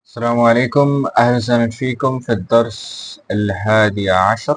السلام عليكم، أهلا وسهلا فيكم في الدرس 11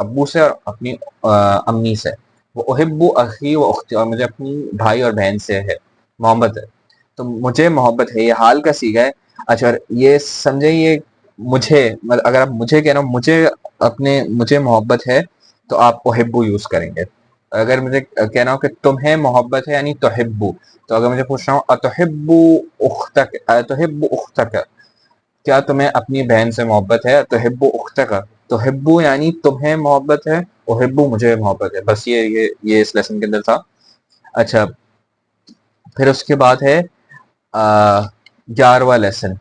ابو سے اور اپنی امی سے. وہ احب اخی و اختی، اور مجھے اپنی بھائی اور بہن سے ہے محبت ہے. تو مجھے محبت ہے، یہ حال کا صیغہ ہے. اچھا یہ سمجھے، یہ مجھے، مطلب اگر آپ مجھے کہہ رہا ہوں مجھے محبت ہے تو آپ احبو یوز کریں گے. اگر مجھے کہنا ہو کہ تمہیں محبت ہے یعنی تحبو. تو اگر مجھے پوچھ رہا ہوں اتحبو اختک، اتحبو اختک، کیا تمہیں اپنی بہن سے محبت ہے؟ تحبو اختک، تحبو یعنی تمہیں محبت ہے، احبو مجھے محبت ہے. بس یہ اس لیسن کے اندر تھا. اچھا پھر اس کے بعد ہے 11واں لیسن،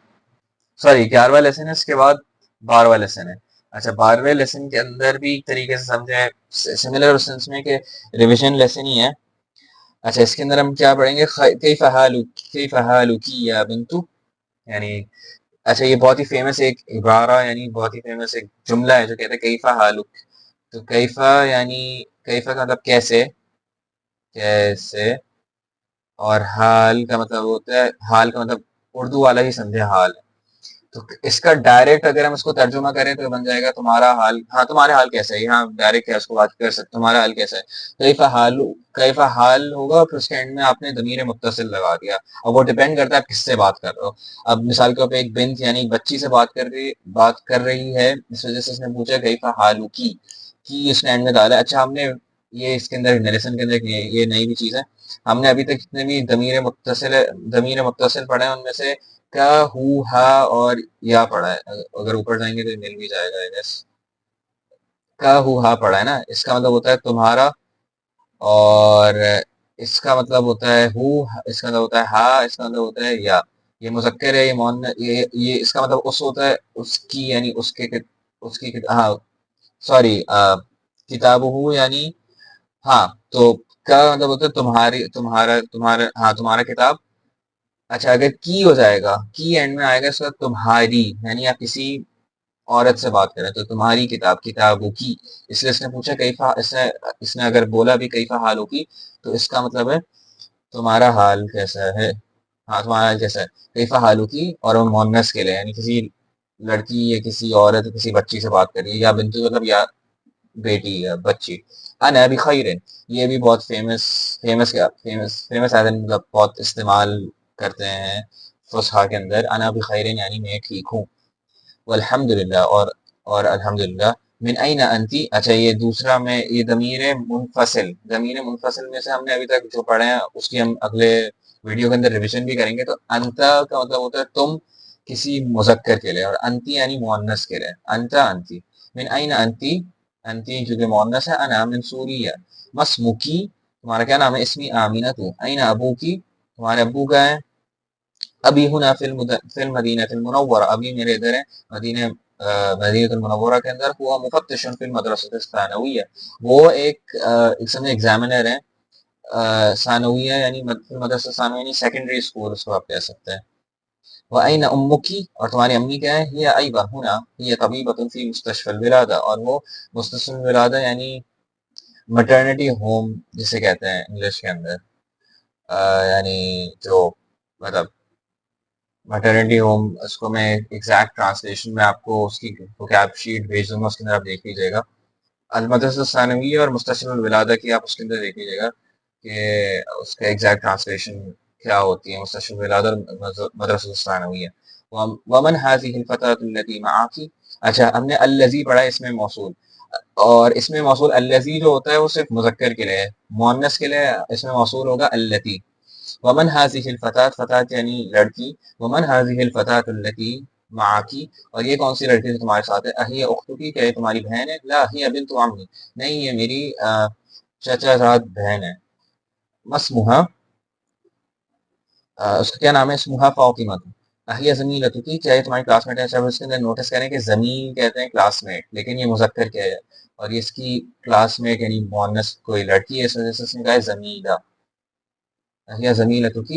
سوری 11واں لیسن ہے، اس کے بعد 12واں لیسن ہے. اچھا 12ویں لیسن کے اندر بھی ایک طریقے سے سمجھیں سملر سینس میں کہ ریویژن لیسن ہی ہے. اچھا اس کے اندر ہم کیا پڑھیں گے؟ کیف حالک یا بنتو، یعنی اچھا یہ بہت ہی فیمس ایک عبارہ، یعنی بہت ہی فیمس ایک جملہ ہے جو کہتے ہیں کیف حالک. تو کیفا یعنی کیفا کا مطلب کیسے، کیسے، اور حال کا مطلب ہوتا ہے، حال کا مطلب اردو والا ہی سمجھے حال. تو اس کا ڈائریکٹ اگر ہم اس کو ترجمہ کریں تو بن جائے گا تمہارا حال، ہاں تمہارا حال کیسا ہے. یہاں ڈائریکٹ ہے اس کو بات کر سکتے، تمہارا حال کیسا ہے. کیفا حال، کیفا حال ہوگا، پھر اس کے اینڈ میں آپ نے ضمیر متصل لگا دیا. اور وہ ڈیپینڈ کرتا ہے آپ کس سے بات کر رہے ہو. اب مثال کے طور پہ ایک بنت یعنی بچی سے بات کر رہی ہے، اس وجہ سے اس نے پوچھا کیفا حالو کی اس نے اینڈ میں ڈالا. اچھا ہم نے یہ اس کے اندر نیریشن کے اندر یہ نئی بھی چیز ہے. ہم نے ابھی تک جتنے بھی ضمیر متصل پڑھے ہیں ان میں سے کا، ہو، ہا اور یا پڑھا ہے. اگر اوپر جائیں گے تو مل بھی جائے گا. کا، ہو، ہا پڑھا ہے نا. اس کا مطلب ہوتا ہے تمہارا، اور اس کا مطلب ہوتا ہے ہو، اس کا مطلب ہوتا ہے ہا، اس کا مطلب ہوتا ہے یا. یہ مذکر ہے، یہ مؤنث، یہ اس کا مطلب اس ہوتا ہے اس کی، یعنی اس کی ہاں سوری کتاب ہو یعنی ہاں. تو کا مطلب ہوتا ہے تمہارا کتاب. اچھا اگر کی ہو جائے گا، کی اینڈ میں آئے گا اس کا تمہاری، یعنی آپ کسی عورت سے بات کریں تو تمہاری کتاب، کتابوں کی. اس لیے اس نے پوچھا کیفا، اس نے اگر بولا بھی کیفا حالوں کی تو اس کا مطلب ہے تمہارا حال کیسا ہے. ہاں تمہارا حال کیسا ہے. کیفا حالوں کی، اور وہ مونس کے لیے یعنی کسی لڑکی یا کسی عورت کسی بچی سے بات کری، یا بنتو مطلب یا بیٹی یا بچی. انا بخیر، یہ بھی بہت فیمس مطلب بہت استعمال کرتے ہیں فصحا کے اندر. انا بخیر یعنی میں ٹھیک ہوں. والحمد للہ، اور الحمد للہ. من این انتی، اچھا یہ دوسرا میں یہ ضمیر منفصل میں سے ہم نے ابھی تک جو پڑھے ہیں اس کی ہم اگلے ویڈیو کے اندر ریویژن بھی کریں گے. تو انتا کا مطلب ہوتا ہے تم کسی مذکر کے لیے، اور انتی یعنی مؤنث کے لیے. انتا انتی. من این انتی، انتی جو کہ مؤنث ہے. انا من سوریہ. مسموکی، تمہارا کیا نام ہے؟ اسمی آمینہ. تو این ابوکی، تمہارے ابو کا ہے. ابھی ہنا فی المدینہ المنورہ، ابھی میرے ادھر ہے مدینہ المنورہ کے اندر. ہوا مفتش فی المدرسۃ الثانویہ، وہ ایک سمجھے ایگزامینر ہے ثانویہ، یعنی مدرسہ ثانویہ یعنی سیکنڈری اسکول اس کو آپ کہہ سکتے ہیں. وَأَيْنَ أُمُّكِ، اور تمہاری امی کیا ہے؟ هي أيضا هنا هي طبيبة في مستشفى الولادة، اور وہ مستشفى الولادة یعنی مٹرنٹی ہوم جسے کہتے ہیں انگلش کے اندر، یعنی جو مطلب مٹرنٹی ہوم. اس کو میں ایگزیکٹ ٹرانسلیشن میں آپ کو اس کی وکیب شیٹ بھیج دوں گا، اس کے اندر آپ دیکھ لیجیے گا. المدرسہ ثانویہ اور مستشفى الولادہ کی آپ اس کے اندر دیکھ لیجیے گا کہ اس کا ایگزیکٹ ٹرانسلیشن کیا ہوتی ہے. مستشفى الولادہ اور مدرسہ ثانویہ. ومن هذه الفتاة التي معك، اچھا ہم نے الذی پڑھا اس میں موصول، اور اس میں موصول الذی جو ہوتا ہے وہ صرف مذکر کے لیے ہے، مؤنث کے لیے اس میں موصول ہوگا التی. ومن هذه الفتاة، فتاة یعنی لڑکی. ومن هذه الفتاة التي معك، اور یہ کون سی لڑکی جو تمہارے ساتھ ہے؟ اہی اختک، کیا یہ تمہاری بہن ہے؟ لا ہی بنت عمی، نہیں یہ میری چچا زاد بہن ہے. مسموہا، اس کا کیا نام ہے؟ اسمہا فاطمہ. اہیہ زمیلتک، کیا یہ تمہاری کلاس میٹ ہے؟ اچھا اس کے اندر نوٹس کریں کہ زمیل کہتے ہیں کلاس میٹ، لیکن یہ مذکر کیا ہے، اور یہ اس کی کلاس میٹ یعنی مؤنث کوئی لڑکی ہے، اس وجہ سے اس نے کہا ہے زمیلہ. اہیہ زمیلتک.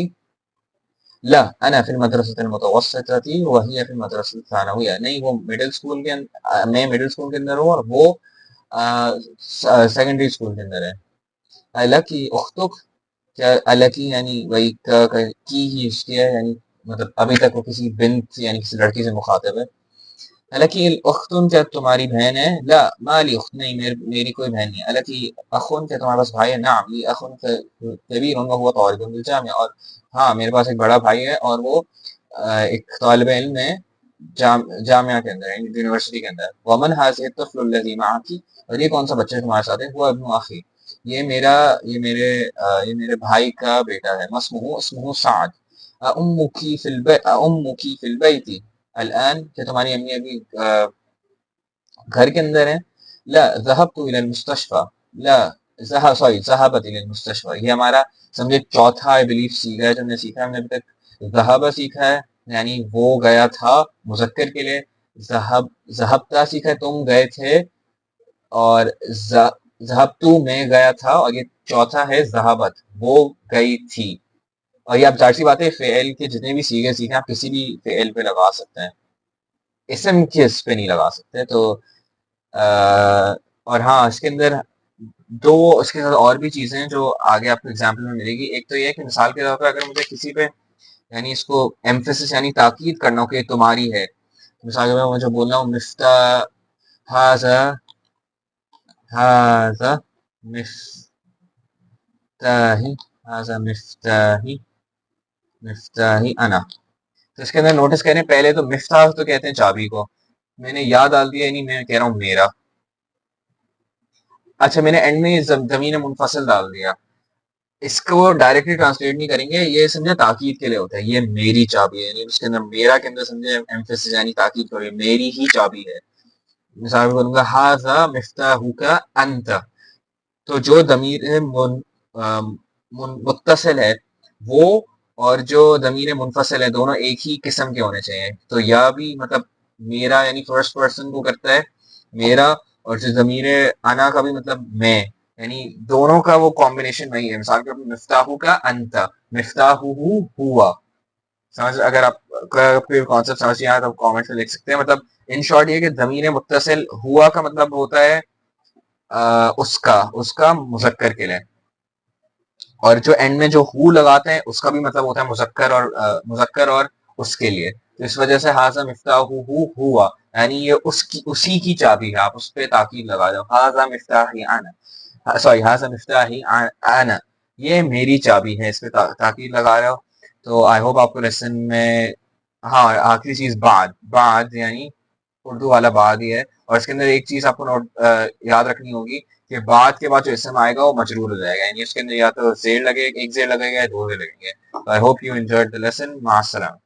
لا انا فی المدرسۃ المتوسطۃ وہی فی المدرسۃ الثانویہ، نہیں وہ مڈل اسکول کے میں مڈل اسکول کے اندر ہوں اور وہ سیکنڈری اسکول کے اندر ہے. الکی اختک، کیا الکی یعنی وہی کی ہی اس کی ہے، یعنی مطلب ابھی تک وہ کسی بنت یعنی کسی لڑکی سے مخاطب ہے. الکی اختن کیا تمہاری بہن ہے؟ لا مالی اخت نہیں، میری کوئی بہن نہیں ہے۔ الکی اخن کیا تمہارے پاس بھائی ہے؟ نعم لی اخن کبیر وهو طالب بالجامعہ، اور ہاں میرے پاس ایک بڑا بھائی ہے اور وہ ایک طالب علم ہے جامعہ کے اندر، یونیورسٹی کے اندر۔ ومن هذه الطفل الذي معك، اور یہ کون سا بچہ ہے تمہارے ساتھ ہے؟ هو ابن اخی، یہ میرے بھائی کا بیٹا ہے۔ اسمه سعد۔ امك في البيت الان، کہ تمہاری امی ابھی گھر کے اندر ہیں؟ لا ذهبت الى المستشفى، لا ذهبت الى المستشفى، یہ ہمارا سمجھے چوتھا آئی بلیف سیکھا ہے جو ہم نے سیکھا ہے۔ ہم نے ابھی تک ذهب سیکھا ہے یعنی وہ گیا تھا مذکر کے لیے، ذهبتا سیکھا ہے تم گئے تھے، اور ذهبتو میں گیا تھا، اور یہ چوتھا ہے ذهبت وہ گئی تھی۔ اور یہ آپ ظاہر سی بات ہے فعل کے جتنے بھی سیغے سیکھیں آپ کسی بھی فعل پہ لگا سکتے ہیں، اسم کس پہ نہیں لگا سکتے۔ تو اور ہاں اس کے اندر اس کے ساتھ اور بھی چیزیں ہیں جو آگے آپ کو اگزامپل میں ملے گی۔ ایک تو یہ ہے کہ مثال کے طور پر اگر مجھے کسی پہ یعنی اس کو ایمفیسس یعنی تاکید کرنا ہو کہ یہ تمہاری ہے، مثال کے طور پر مجھے بولنا ہوں مفتاح هذا مفتاحی انا، تو اس کے اندر نوٹس کریں پہلے تو مفتاح تو کہتے ہیں چابی کو، میں نے یا ڈال دیا یعنی میں کہہ رہا ہوں میرا۔ اچھا میں نے اینڈ میں ضمیر منفصل ڈال دیا، اس کو ڈائریکٹلی ٹرانسلیٹ نہیں کریں گے، یہ سمجھے تاکید کے لیے ہوتا ہے، یہ میری چابی ہے، یعنی اس کے اندر میرا کے اندر سمجھے ایمفیسس یعنی تاکید کرو، میری ہی چابی ہے۔ مثال میں بولوں گا ھذا مفتاحک انت، تو جو ضمیر متصل ہے وہ اور جو ضمیر منفصل ہے دونوں ایک ہی قسم کے ہونے چاہیے۔ تو یا بھی مطلب میرا یعنی فرسٹ پرسن کو کرتا ہے میرا، اور جو ضمیر انا کا بھی مطلب میں، یعنی دونوں کا وہ کمبینیشن وہی ہے۔ مثال کے طور پر مفتاحو کا انت، مفتاحو ہوا، سمجھ اگر آپ کوئی کانسیپٹ سمجھ نہیں آیا تو کامنٹ میں لکھ سکتے ہیں۔ مطلب ان شارٹ یہ کہ ضمیر متصل ہوا کا مطلب ہوتا ہے اس کا مذکر کے لیے، اور جو اینڈ میں جو ہو لگاتے ہیں اس کا بھی مطلب ہوتا ہے مذکر اور اس کے لیے۔ تو اس وجہ سے ھذا مفتاحہ ہوا یعنی یہ اسی کی چابی ہے، آپ اس پہ تاکید لگا دو، ھذا مفتاحی انا، ھذا مفتاحی انا، یہ میری چابی ہے، اس پہ تاکید لگا رہے ہو۔ تو آئی ہوپ آپ کو لیسن میں ہاں آخری چیز بعد یعنی اردو والا بعد ہی ہے، اور اس کے اندر ایک چیز آپ کو یاد رکھنی ہوگی کہ بعد کے بعد جو اسم آئے گا وہ مجرور ہو جائے گا، یعنی اس کے اندر یا تو زیر لگے ایک زیر لگے گا یا دو زیر لگیں گے۔ I hope you enjoyed the lesson. مع السلامہ۔